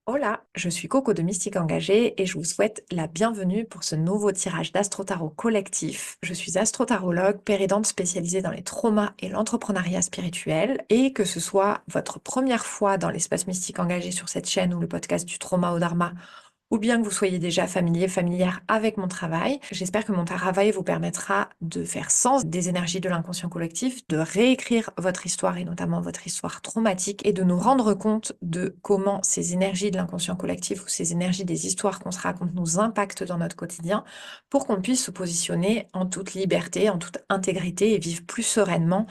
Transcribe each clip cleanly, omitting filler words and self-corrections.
Hola, je suis Coco de Mystique Engagée et je vous souhaite la bienvenue pour ce nouveau tirage d'Astro-Tarot collectif. Je suis astrotarologue, péridante spécialisée dans les traumas et l'entrepreneuriat spirituel, et que ce soit votre première fois dans l'espace mystique engagé sur cette chaîne ou le podcast du trauma au dharma, ou bien que vous soyez déjà familier, familière avec mon travail, j'espère que mon travail vous permettra de faire sens des énergies de l'inconscient collectif, de réécrire votre histoire et notamment votre histoire traumatique et de nous rendre compte de comment ces énergies de l'inconscient collectif ou ces énergies des histoires qu'on se raconte nous impactent dans notre quotidien pour qu'on puisse se positionner en toute liberté, en toute intégrité et vivre plus sereinement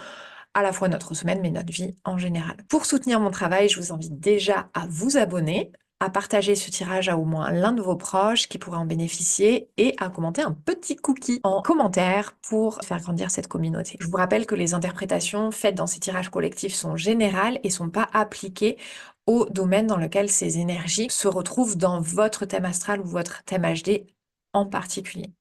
à la fois notre semaine, mais notre vie en général. Pour soutenir mon travail, je vous invite déjà à vous abonner, à partager ce tirage à au moins l'un de vos proches qui pourrait en bénéficier et à commenter un petit cookie en commentaire pour faire grandir cette communauté. Je vous rappelle que les interprétations faites dans ces tirages collectifs sont générales et sont pas appliquées au domaine dans lequel ces énergies se retrouvent dans votre thème astral ou votre thème HD en particulier.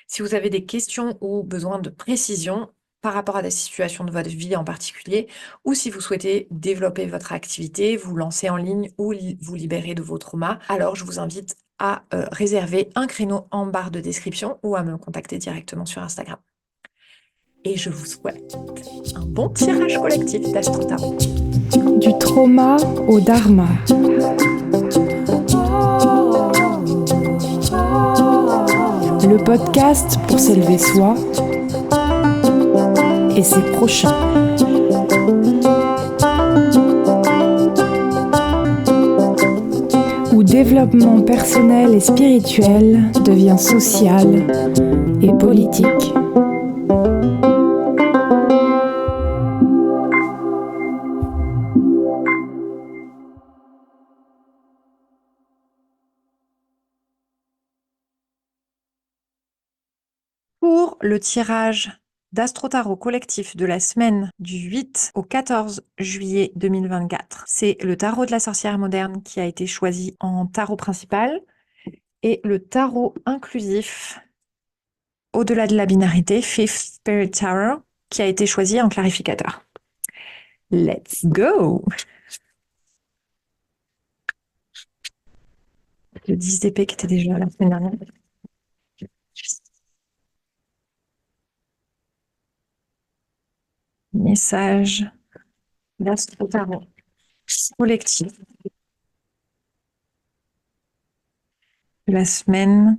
Si vous avez des questions ou besoin de précision par rapport à des situations de votre vie en particulier, ou si vous souhaitez développer votre activité, vous lancer en ligne ou vous libérer de vos traumas, alors je vous invite à réserver un créneau en barre de description ou à me contacter directement sur Instagram. Et je vous souhaite un bon tirage collectif d'Astro Tarot. Du trauma au dharma. Le podcast pour s'élever soi et ses prochains. Où développement personnel et spirituel devient social et politique. Pour le tirage d'Astro Tarot collectif de la semaine du 8 au 14 juillet 2024, c'est le tarot de la sorcière moderne qui a été choisi en tarot principal et le tarot inclusif au-delà de la binarité, Fifth Spirit Tarot, qui a été choisi en clarificateur. Let's go! Le 10 d'épée qui était déjà la semaine dernière. Message d'Astro Tarot collectif de la semaine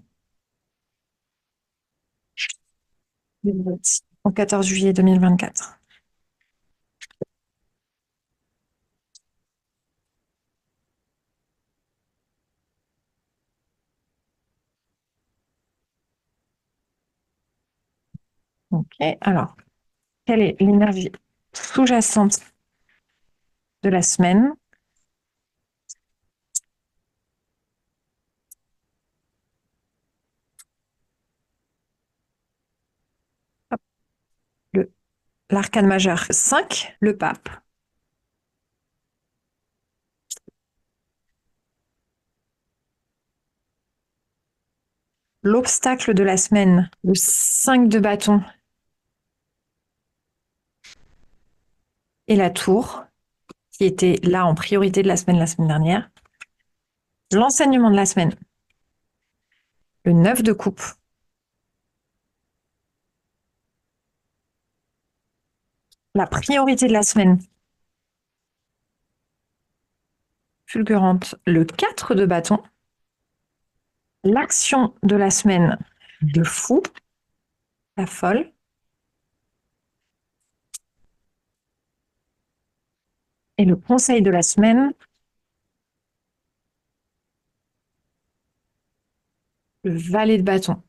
du 8 au 14 juillet 2024. Ok, alors, quelle est l'énergie sous-jacente de la semaine? L'arcane majeur 5, le pape. L'obstacle de la semaine, le 5 de bâton et la tour, qui était là en priorité de la semaine dernière. L'enseignement de la semaine, le 9 de coupe. La priorité de la semaine, fulgurante, le 4 de bâton. L'action de la semaine, le fou, la folle. Et le conseil de la semaine, le valet de bâton,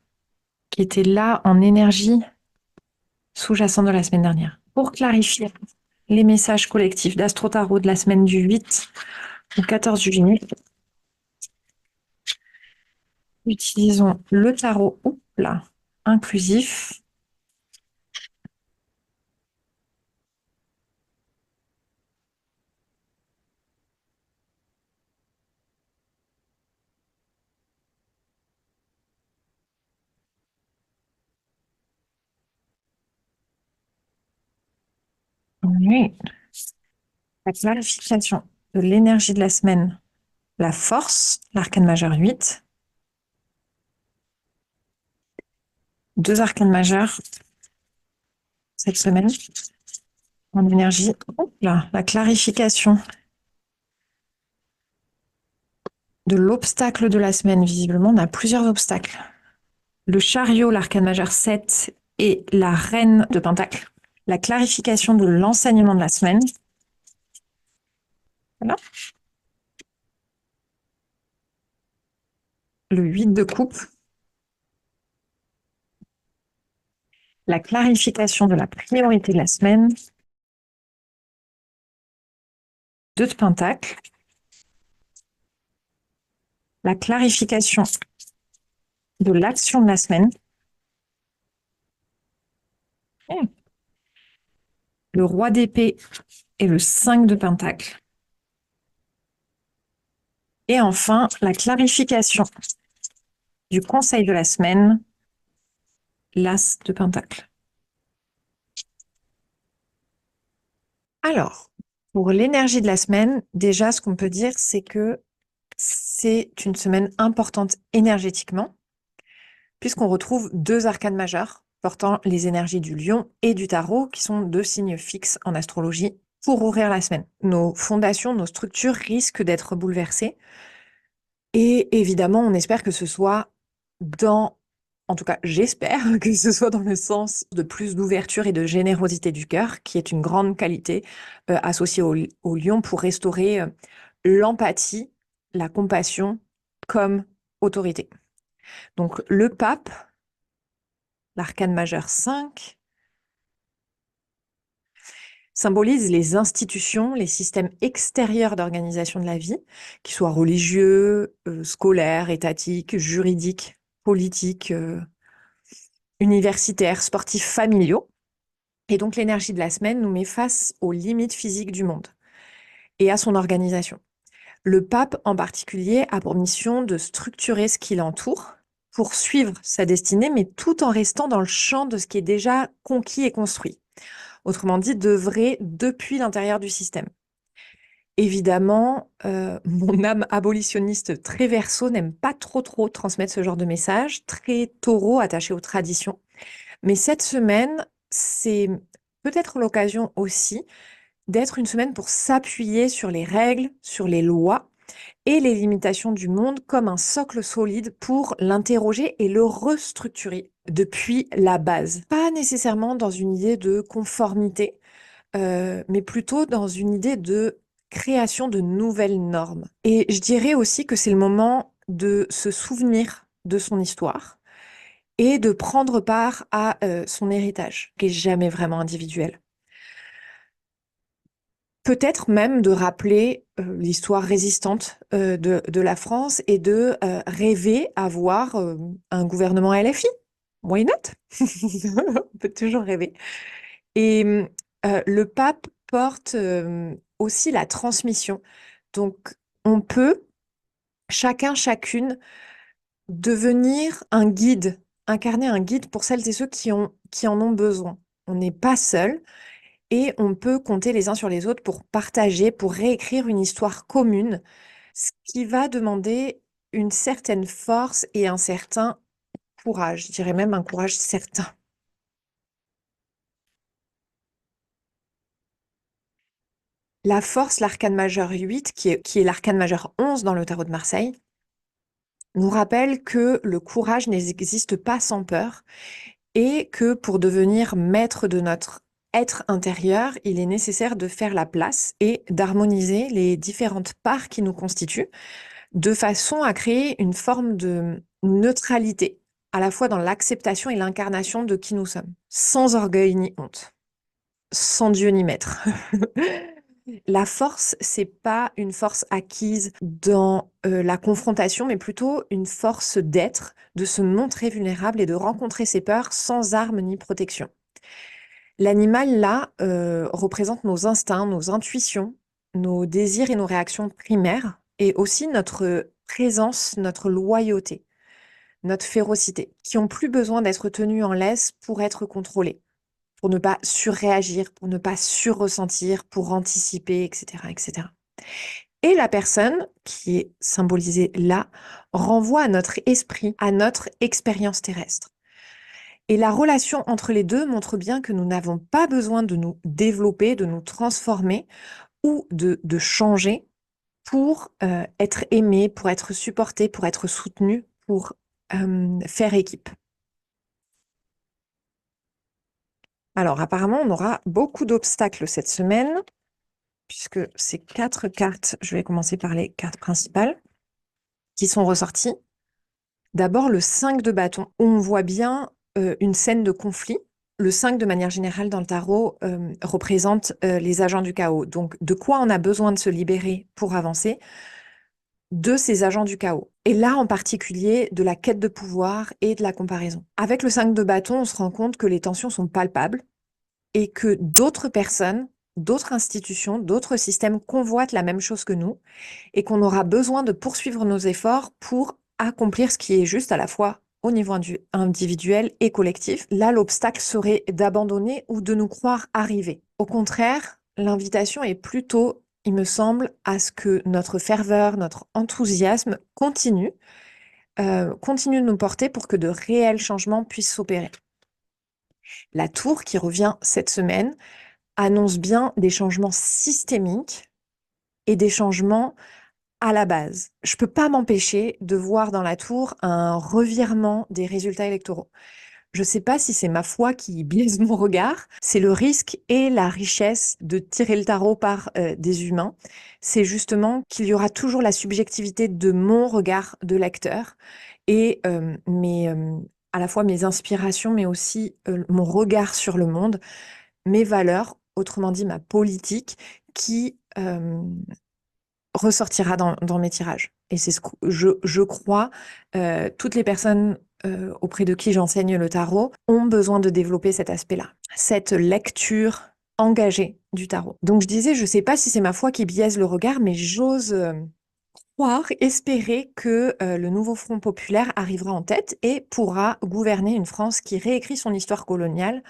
qui était là en énergie sous-jacente de la semaine dernière. Pour clarifier les messages collectifs d'Astro Tarot de la semaine du 8 au 14 juillet, utilisons le tarot inclusif. Oui. La clarification de l'énergie de la semaine La force, l'arcane majeur 8. Deux arcanes majeurs cette semaine en énergie. Ouh là, la clarification de l'obstacle de la semaine. Visiblement, on a plusieurs obstacles. Le chariot, l'arcane majeur 7 et la reine de Pentacle. La clarification de l'enseignement de la semaine. Voilà. Le 8 de coupe. La clarification de la priorité de la semaine. 2 de Pentacle. La clarification de l'action de la semaine. Le roi d'épée et le 5 de Pentacle. Et enfin, la clarification du conseil de la semaine, l'as de Pentacle. Alors, pour l'énergie de la semaine, déjà, ce qu'on peut dire, c'est que c'est une semaine importante énergétiquement, puisqu'on retrouve deux arcanes majeurs portant les énergies du lion et du taureau, qui sont deux signes fixes en astrologie, pour ouvrir la semaine. Nos fondations, nos structures risquent d'être bouleversées. Et évidemment, on espère que ce soit en tout cas, j'espère que ce soit dans le sens de plus d'ouverture et de générosité du cœur, qui est une grande qualité associée au lion pour restaurer l'empathie, la compassion comme autorité. Donc, le pape, l'arcane majeur 5, symbolise les institutions, les systèmes extérieurs d'organisation de la vie, qu'ils soient religieux, scolaires, étatiques, juridiques, politiques, universitaires, sportifs, familiaux. Et donc l'énergie de la semaine nous met face aux limites physiques du monde et à son organisation. Le pape en particulier a pour mission de structurer ce qui l'entoure pour suivre sa destinée, mais tout en restant dans le champ de ce qui est déjà conquis et construit. Autrement dit, d'œuvrer depuis l'intérieur du système. Évidemment, mon âme abolitionniste très verso n'aime pas trop transmettre ce genre de message, très taureau attaché aux traditions. Mais cette semaine, c'est peut-être l'occasion aussi d'être une semaine pour s'appuyer sur les règles, sur les lois et les limitations du monde comme un socle solide pour l'interroger et le restructurer depuis la base. Pas nécessairement dans une idée de conformité, mais plutôt dans une idée de création de nouvelles normes. Et je dirais aussi que c'est le moment de se souvenir de son histoire et de prendre part à son héritage, qui est jamais vraiment individuel. Peut-être même de rappeler l'histoire résistante de la France et de rêver avoir un gouvernement LFI. Why not? On peut toujours rêver. Et le pape porte aussi la transmission. Donc, on peut, chacun, chacune, devenir un guide, incarner un guide pour celles et ceux qui en ont besoin. On n'est pas seul et on peut compter les uns sur les autres pour partager, pour réécrire une histoire commune, ce qui va demander une certaine force et un certain courage, je dirais même un courage certain. La force, l'arcane majeur 8, qui est l'arcane majeur 11 dans le tarot de Marseille, nous rappelle que le courage n'existe pas sans peur et que pour devenir maître de notre être intérieur, il est nécessaire de faire la place et d'harmoniser les différentes parts qui nous constituent de façon à créer une forme de neutralité, à la fois dans l'acceptation et l'incarnation de qui nous sommes, sans orgueil ni honte, sans Dieu ni maître. La force, c'est pas une force acquise dans la confrontation, mais plutôt une force d'être, de se montrer vulnérable et de rencontrer ses peurs sans armes ni protection. L'animal, là, représente nos instincts, nos intuitions, nos désirs et nos réactions primaires, et aussi notre présence, notre loyauté, notre férocité, qui ont plus besoin d'être tenus en laisse pour être contrôlés, pour ne pas surréagir, pour ne pas surressentir, pour anticiper, etc., etc. Et la personne, qui est symbolisée là, renvoie à notre esprit, à notre expérience terrestre. Et la relation entre les deux montre bien que nous n'avons pas besoin de nous développer, de nous transformer ou de changer pour être aimé, pour être supporté, pour être soutenu, pour faire équipe. Alors apparemment, on aura beaucoup d'obstacles cette semaine, puisque ces 4 cartes, je vais commencer par les cartes principales, qui sont ressorties. D'abord, le 5 de bâton. On voit bien une scène de conflit. Le 5, de manière générale, dans le tarot, représente les agents du chaos. Donc, de quoi on a besoin de se libérer pour avancer? De ces agents du chaos. Et là, en particulier, de la quête de pouvoir et de la comparaison. Avec le 5 de bâton, on se rend compte que les tensions sont palpables et que d'autres personnes, d'autres institutions, d'autres systèmes convoitent la même chose que nous et qu'on aura besoin de poursuivre nos efforts pour accomplir ce qui est juste à la fois au niveau individuel et collectif. Là, l'obstacle serait d'abandonner ou de nous croire arriver. Au contraire, l'invitation est plutôt, il me semble, à ce que notre ferveur, notre enthousiasme continue de nous porter pour que de réels changements puissent s'opérer. La tour, qui revient cette semaine, annonce bien des changements systémiques et des changements à la base. Je ne peux pas m'empêcher de voir dans la tour un revirement des résultats électoraux. Je ne sais pas si c'est ma foi qui biaise mon regard, c'est le risque et la richesse de tirer le tarot par des humains. C'est justement qu'il y aura toujours la subjectivité de mon regard de lecteur et à la fois mes inspirations, mais aussi mon regard sur le monde, mes valeurs, autrement dit ma politique, qui ressortira dans mes tirages. Et c'est ce que je crois, toutes les personnes auprès de qui j'enseigne le tarot ont besoin de développer cet aspect-là, cette lecture engagée du tarot. Donc je disais, je ne sais pas si c'est ma foi qui biaise le regard, mais j'ose croire, espérer que le nouveau Front populaire arrivera en tête et pourra gouverner une France qui réécrit son histoire coloniale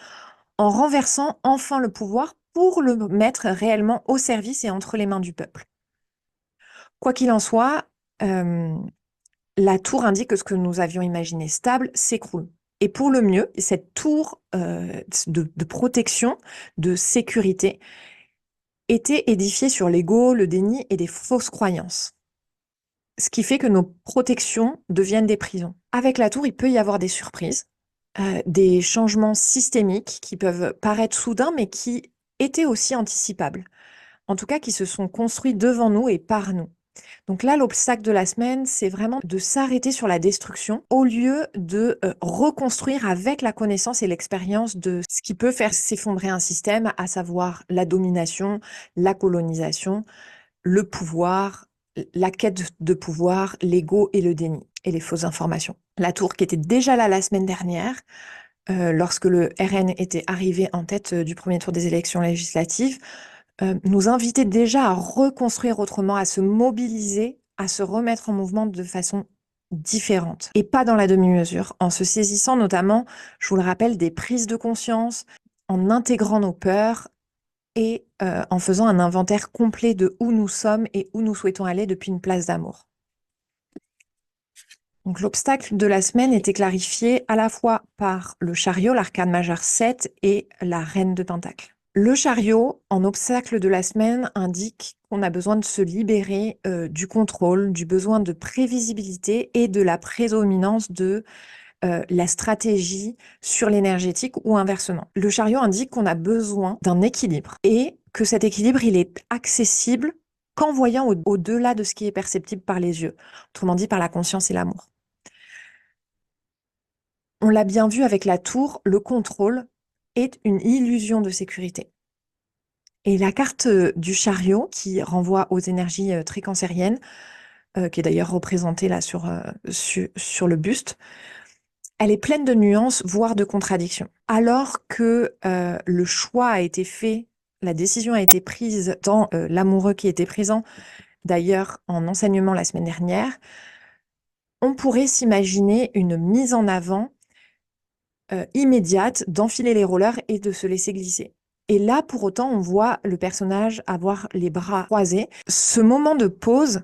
en renversant enfin le pouvoir pour le mettre réellement au service et entre les mains du peuple. Quoi qu'il en soit, la tour indique que ce que nous avions imaginé stable s'écroule. Et pour le mieux, cette tour de protection, de sécurité, était édifiée sur l'ego, le déni et des fausses croyances. Ce qui fait que nos protections deviennent des prisons. Avec la tour, il peut y avoir des surprises, des changements systémiques qui peuvent paraître soudains, mais qui étaient aussi anticipables. En tout cas, qui se sont construits devant nous et par nous. Donc là, l'obstacle de la semaine, c'est vraiment de s'arrêter sur la destruction au lieu de reconstruire avec la connaissance et l'expérience de ce qui peut faire s'effondrer un système, à savoir la domination, la colonisation, le pouvoir, la quête de pouvoir, l'ego et le déni et les fausses informations. La tour qui était déjà là la semaine dernière, lorsque le RN était arrivé en tête du premier tour des élections législatives, nous invitait déjà à reconstruire autrement, à se mobiliser, à se remettre en mouvement de façon différente et pas dans la demi-mesure, en se saisissant notamment, je vous le rappelle, des prises de conscience, en intégrant nos peurs et en faisant un inventaire complet de où nous sommes et où nous souhaitons aller depuis une place d'amour. Donc l'obstacle de la semaine était clarifié à la fois par le chariot, l'arcane majeur 7 et la reine de Pentacle. Le chariot, en obstacle de la semaine, indique qu'on a besoin de se libérer du contrôle, du besoin de prévisibilité et de la prédominance de la stratégie sur l'énergétique ou inversement. Le chariot indique qu'on a besoin d'un équilibre et que cet équilibre, il est accessible qu'en voyant au-delà de ce qui est perceptible par les yeux, autrement dit par la conscience et l'amour. On l'a bien vu avec la tour, le contrôle est une illusion de sécurité. Et la carte du chariot, qui renvoie aux énergies très cancériennes, qui est d'ailleurs représentée là sur le buste, elle est pleine de nuances, voire de contradictions. Alors que le choix a été fait, la décision a été prise dans l'amoureux qui était présent, d'ailleurs en enseignement la semaine dernière, on pourrait s'imaginer une mise en avant immédiate d'enfiler les rollers et de se laisser glisser. Et là, pour autant, on voit le personnage avoir les bras croisés. Ce moment de pause,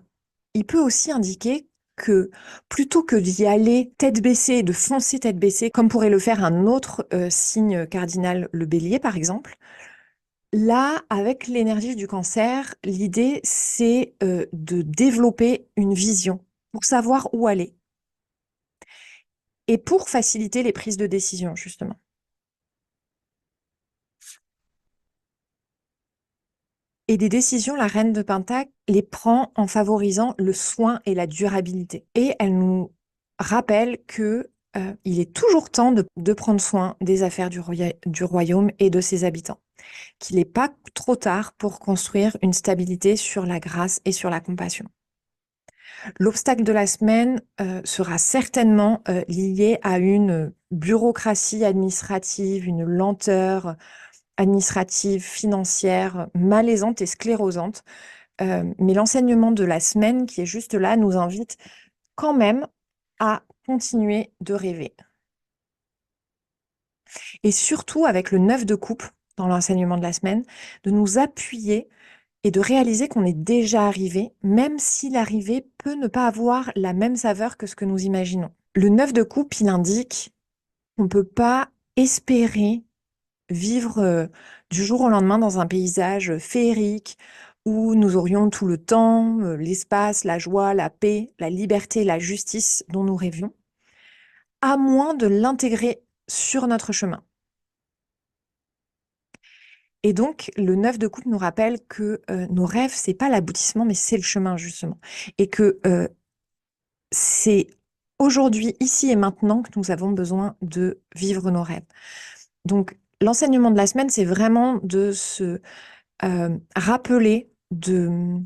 il peut aussi indiquer que plutôt que d'y aller tête baissée, de foncer tête baissée, comme pourrait le faire un autre signe cardinal, le bélier par exemple, là, avec l'énergie du cancer, l'idée, c'est de développer une vision pour savoir où aller et pour faciliter les prises de décision, justement. Et des décisions, la reine de Pentacle les prend en favorisant le soin et la durabilité. Et elle nous rappelle que il est toujours temps de prendre soin des affaires du royaume et de ses habitants. Qu'il n'est pas trop tard pour construire une stabilité sur la grâce et sur la compassion. L'obstacle de la semaine sera certainement lié à une bureaucratie administrative, une lenteur administrative, financière, malaisante et sclérosante. Mais l'enseignement de la semaine qui est juste là nous invite quand même à continuer de rêver. Et surtout avec le 9 de coupe dans l'enseignement de la semaine, de nous appuyer et de réaliser qu'on est déjà arrivé, même si l'arrivée peut ne pas avoir la même saveur que ce que nous imaginons. Le 9 de coupe, il indique qu'on ne peut pas espérer vivre du jour au lendemain dans un paysage féerique où nous aurions tout le temps, l'espace, la joie, la paix, la liberté, la justice dont nous rêvions, à moins de l'intégrer sur notre chemin. Et donc, le 9 de coupe nous rappelle que nos rêves, c'est pas l'aboutissement, mais c'est le chemin, justement. Et que c'est aujourd'hui, ici et maintenant, que nous avons besoin de vivre nos rêves. Donc, l'enseignement de la semaine, c'est vraiment de se rappeler, de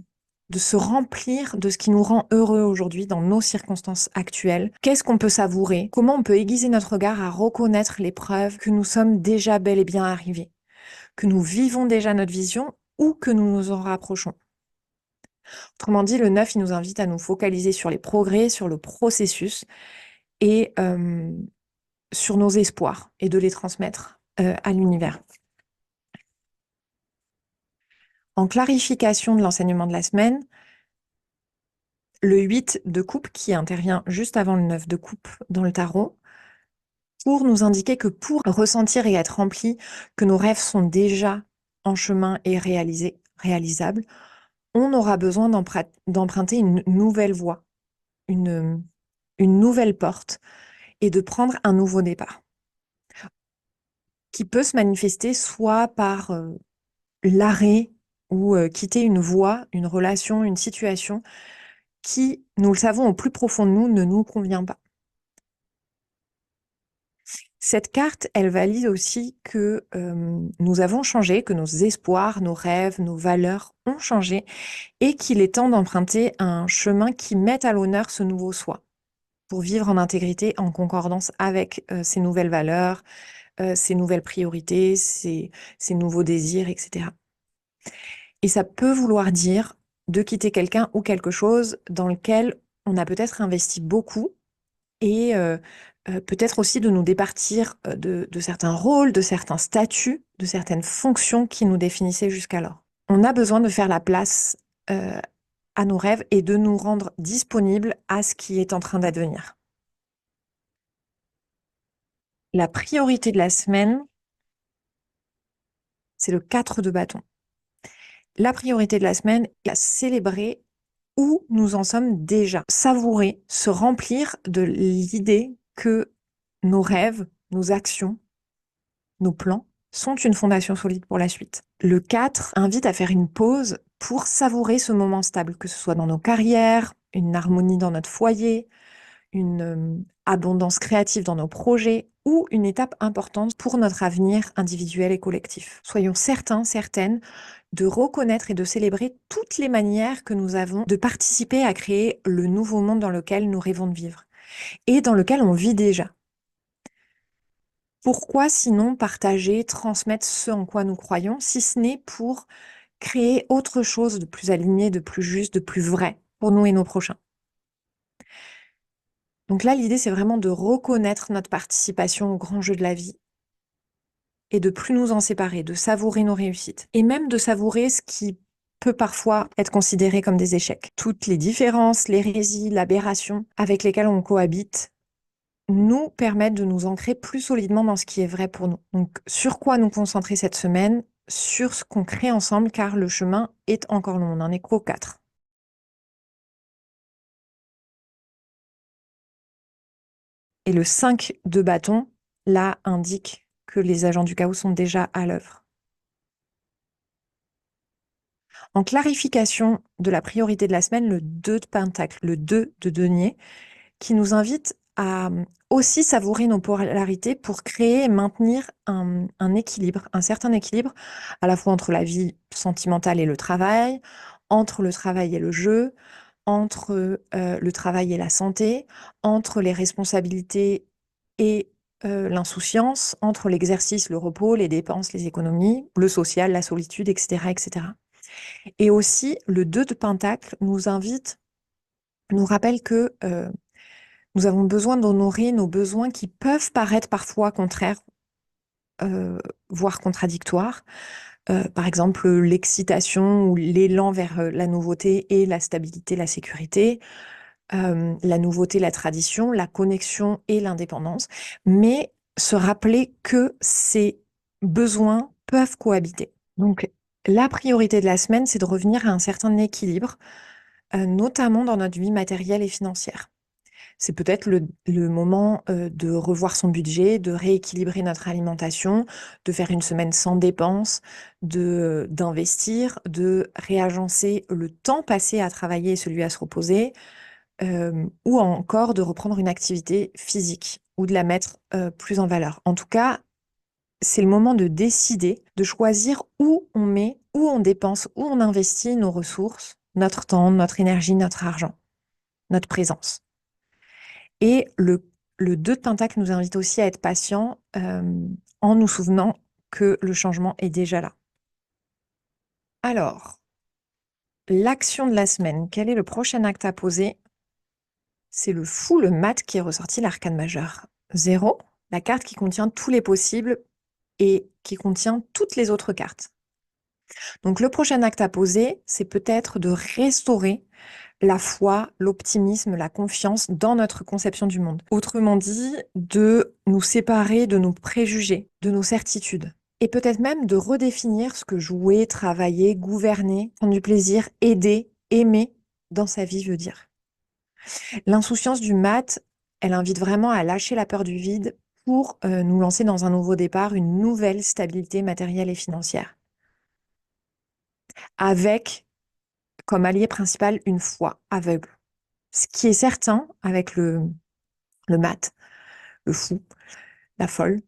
se remplir de ce qui nous rend heureux aujourd'hui dans nos circonstances actuelles. Qu'est-ce qu'on peut savourer? Comment on peut aiguiser notre regard à reconnaître les preuves que nous sommes déjà bel et bien arrivés? Que nous vivons déjà notre vision ou que nous nous en rapprochons. Autrement dit, le 9, il nous invite à nous focaliser sur les progrès, sur le processus et sur nos espoirs et de les transmettre à l'univers. En clarification de l'enseignement de la semaine, le 8 de coupe qui intervient juste avant le 9 de coupe dans le tarot, pour nous indiquer que pour ressentir et être remplis, que nos rêves sont déjà en chemin et réalisables, on aura besoin d'emprunter une nouvelle voie, une nouvelle porte et de prendre un nouveau départ qui peut se manifester soit par l'arrêt ou quitter une voie, une relation, une situation qui, nous le savons au plus profond de nous, ne nous convient pas. Cette carte, elle valide aussi que nous avons changé, que nos espoirs, nos rêves, nos valeurs ont changé et qu'il est temps d'emprunter un chemin qui mette à l'honneur ce nouveau soi pour vivre en intégrité, en concordance avec ces nouvelles valeurs, ces nouvelles priorités, ces nouveaux désirs, etc. Et ça peut vouloir dire de quitter quelqu'un ou quelque chose dans lequel on a peut-être investi beaucoup et peut-être aussi de nous départir de certains rôles, de certains statuts, de certaines fonctions qui nous définissaient jusqu'alors. On a besoin de faire la place à nos rêves et de nous rendre disponibles à ce qui est en train d'advenir. La priorité de la semaine, c'est le 4 de bâton. La priorité de la semaine est à célébrer où nous en sommes déjà. Savourer, se remplir de l'idée que nos rêves, nos actions, nos plans sont une fondation solide pour la suite. Le 4 invite à faire une pause pour savourer ce moment stable, que ce soit dans nos carrières, une harmonie dans notre foyer, une abondance créative dans nos projets ou une étape importante pour notre avenir individuel et collectif. Soyons certains, certaines de reconnaître et de célébrer toutes les manières que nous avons de participer à créer le nouveau monde dans lequel nous rêvons de vivre et dans lequel on vit déjà. Pourquoi sinon partager, transmettre ce en quoi nous croyons, si ce n'est pour créer autre chose de plus aligné, de plus juste, de plus vrai pour nous et nos prochains? Donc là, l'idée, c'est vraiment de reconnaître notre participation au grand jeu de la vie et de plus nous en séparer, de savourer nos réussites et même de savourer ce qui peut parfois être considéré comme des échecs. Toutes les différences, l'hérésie, l'aberration avec lesquelles on cohabite nous permettent de nous ancrer plus solidement dans ce qui est vrai pour nous. Donc, sur quoi nous concentrer cette semaine? Sur ce qu'on crée ensemble, car le chemin est encore long. On n'en est qu'au 4. Et le 5 de bâton, là, indique que les agents du chaos sont déjà à l'œuvre. En clarification de la priorité de la semaine, le 2 de pentacle, le 2 de denier, qui nous invite à aussi savourer nos polarités pour créer et maintenir un équilibre, un certain équilibre, à la fois entre la vie sentimentale et le travail, entre le travail et le jeu, entre le travail et la santé, entre les responsabilités et l'insouciance, entre l'exercice, le repos, les dépenses, les économies, le social, la solitude, etc., etc. Et aussi, le 2 de pentacle nous rappelle que nous avons besoin d'honorer nos besoins qui peuvent paraître parfois contraires, euh, voire contradictoires. Par exemple, l'excitation ou l'élan vers la nouveauté et la stabilité, la sécurité, la nouveauté, la tradition, la connexion et l'indépendance. Mais se rappeler que ces besoins peuvent cohabiter. Donc, la priorité de la semaine, c'est de revenir à un certain équilibre, notamment dans notre vie matérielle et financière. C'est peut-être le moment de revoir son budget, de rééquilibrer notre alimentation, de faire une semaine sans dépenses, d'investir, de réagencer le temps passé à travailler et celui à se reposer, ou encore de reprendre une activité physique ou de la mettre plus en valeur. En tout cas, c'est le moment de décider, de choisir où on met, où on dépense, où on investit nos ressources, notre temps, notre énergie, notre argent, notre présence. Et le 2 de Pentacle nous invite aussi à être patient en nous souvenant que le changement est déjà là. Alors, l'action de la semaine, quel est le prochain acte à poser? C'est le fou, le mat qui est ressorti, l'arcane majeur. 0, la carte qui contient tous les possibles et qui contient toutes les autres cartes. Donc le prochain acte à poser, c'est peut-être de restaurer la foi, l'optimisme, la confiance dans notre conception du monde. Autrement dit, de nous séparer de nos préjugés, de nos certitudes. Et peut-être même de redéfinir ce que jouer, travailler, gouverner, prendre du plaisir, aider, aimer dans sa vie veut dire. L'insouciance du mat, elle invite vraiment à lâcher la peur du vide pour nous lancer dans un nouveau départ, une nouvelle stabilité matérielle et financière. Avec comme allié principal une foi aveugle. Ce qui est certain avec le mat, le fou, la folle,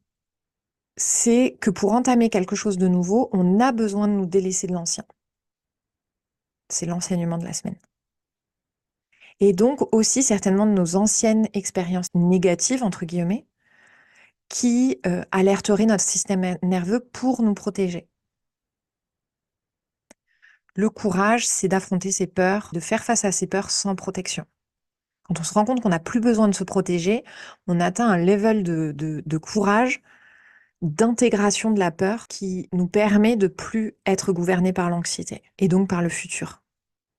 c'est que pour entamer quelque chose de nouveau, on a besoin de nous délaisser de l'ancien. C'est l'enseignement de la semaine. Et donc aussi certainement de nos anciennes expériences négatives, entre guillemets, qui alerteraient notre système nerveux pour nous protéger. Le courage, c'est d'affronter ses peurs, de faire face à ses peurs sans protection. Quand on se rend compte qu'on n'a plus besoin de se protéger, on atteint un level de courage, d'intégration de la peur qui nous permet de plus être gouverné par l'anxiété et donc par le futur,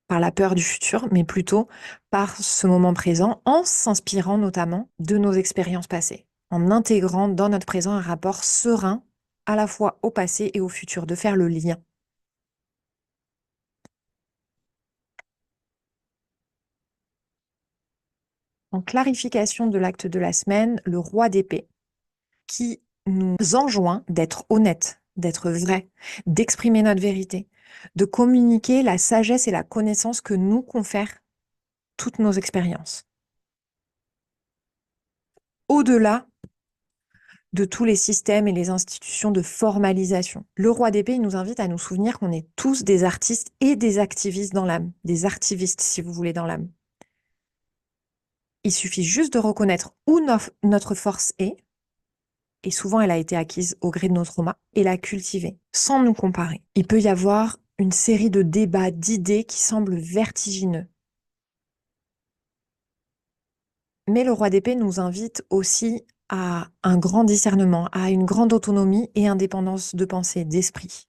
par la peur du futur, mais plutôt par ce moment présent en s'inspirant notamment de nos expériences passées, en intégrant dans notre présent un rapport serein à la fois au passé et au futur, de faire le lien. En clarification de l'acte de la semaine, le roi d'épée, qui nous enjoint d'être honnête, d'être vrai, d'exprimer notre vérité, de communiquer la sagesse et la connaissance que nous confèrent toutes nos expériences. Au-delà de tous les systèmes et les institutions de formalisation. Le roi d'épée nous invite à nous souvenir qu'on est tous des artistes et des activistes dans l'âme, des artivistes si vous voulez dans l'âme. Il suffit juste de reconnaître où notre force est, et souvent elle a été acquise au gré de nos traumas, et la cultiver, sans nous comparer. Il peut y avoir une série de débats, d'idées qui semblent vertigineux. Mais le roi d'épée nous invite aussi à un grand discernement, à une grande autonomie et indépendance de pensée, d'esprit.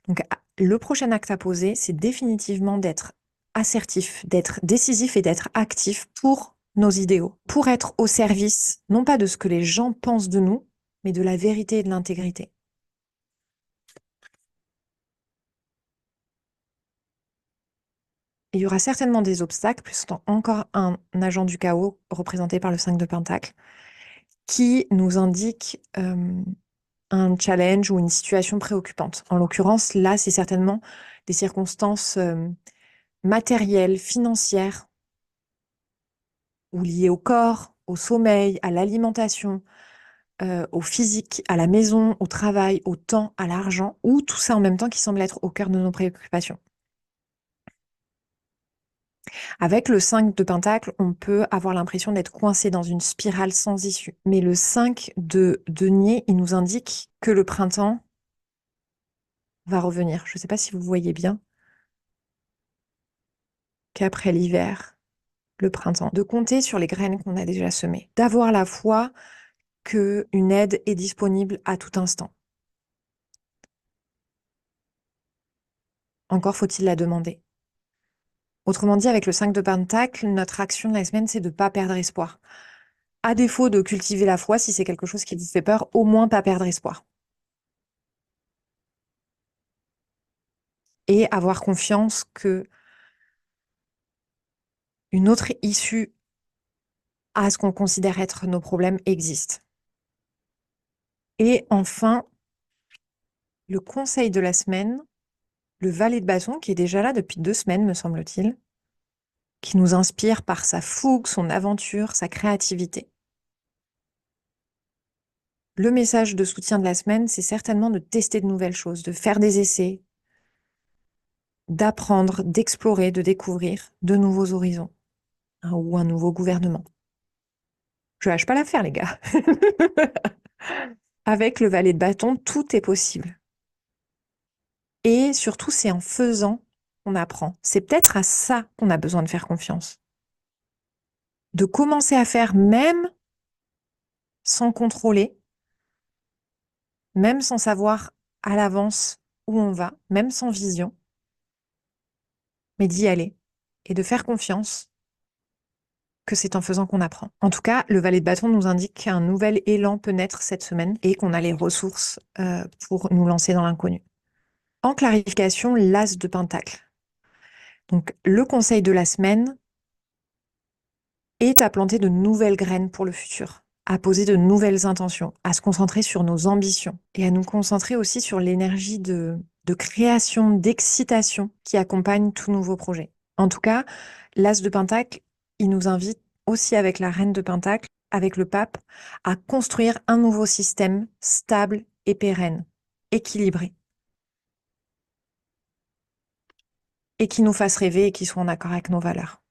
Donc, le prochain acte à poser, c'est définitivement d'être assertif, d'être décisif et d'être actif pour nos idéaux, pour être au service, non pas de ce que les gens pensent de nous, mais de la vérité et de l'intégrité. Il y aura certainement des obstacles, plus encore un agent du chaos représenté par le 5 de Pentacle, qui nous indique un challenge ou une situation préoccupante. En l'occurrence, là, c'est certainement des circonstances matérielles, financières, ou liées au corps, au sommeil, à l'alimentation, au physique, à la maison, au travail, au temps, à l'argent, ou tout ça en même temps qui semble être au cœur de nos préoccupations. Avec le 5 de Pentacle, on peut avoir l'impression d'être coincé dans une spirale sans issue. Mais le 5 de denier, il nous indique que le printemps va revenir. Je ne sais pas si vous voyez bien qu'après l'hiver, le printemps, de compter sur les graines qu'on a déjà semées, d'avoir la foi qu'une aide est disponible à tout instant. Encore faut-il la demander. Autrement dit, avec le 5 de Pentacle, notre action de la semaine, c'est de ne pas perdre espoir. À défaut de cultiver la foi, si c'est quelque chose qui vous fait peur, au moins pas perdre espoir. Et avoir confiance que une autre issue à ce qu'on considère être nos problèmes existe. Et enfin, le conseil de la semaine, le valet de bâton, qui est déjà là depuis 2 semaines, me semble-t-il, qui nous inspire par sa fougue, son aventure, sa créativité. Le message de soutien de la semaine, c'est certainement de tester de nouvelles choses, de faire des essais, d'apprendre, d'explorer, de découvrir de nouveaux horizons, hein, ou un nouveau gouvernement. Je lâche pas l'affaire, les gars. Avec le valet de bâton, tout est possible. Et surtout, c'est en faisant qu'on apprend. C'est peut-être à ça qu'on a besoin de faire confiance. De commencer à faire même sans contrôler, même sans savoir à l'avance où on va, même sans vision, mais d'y aller et de faire confiance que c'est en faisant qu'on apprend. En tout cas, le valet de bâton nous indique qu'un nouvel élan peut naître cette semaine et qu'on a les ressources pour nous lancer dans l'inconnu. En clarification, l'as de pentacle. Donc, le conseil de la semaine est à planter de nouvelles graines pour le futur, à poser de nouvelles intentions, à se concentrer sur nos ambitions et à nous concentrer aussi sur l'énergie de création, d'excitation qui accompagne tout nouveau projet. En tout cas, l'as de pentacle, il nous invite aussi avec la reine de pentacle, avec le pape, à construire un nouveau système stable et pérenne, équilibré, et qui nous fasse rêver et qui soit en accord avec nos valeurs.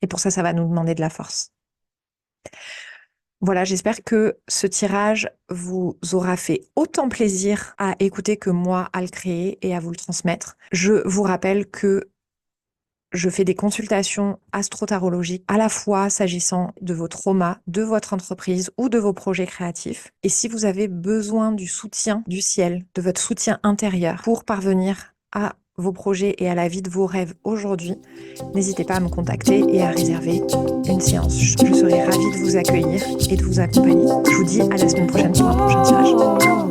Et pour ça, ça va nous demander de la force. Voilà, j'espère que ce tirage vous aura fait autant plaisir à écouter que moi à le créer et à vous le transmettre. Je vous rappelle que je fais des consultations astrotarologiques à la fois s'agissant de vos traumas, de votre entreprise ou de vos projets créatifs. Et si vous avez besoin du soutien du ciel, de votre soutien intérieur pour parvenir à vos projets et à la vie de vos rêves aujourd'hui, n'hésitez pas à me contacter et à réserver une séance. Je serai ravie de vous accueillir et de vous accompagner. Je vous dis à la semaine prochaine pour un prochain tirage.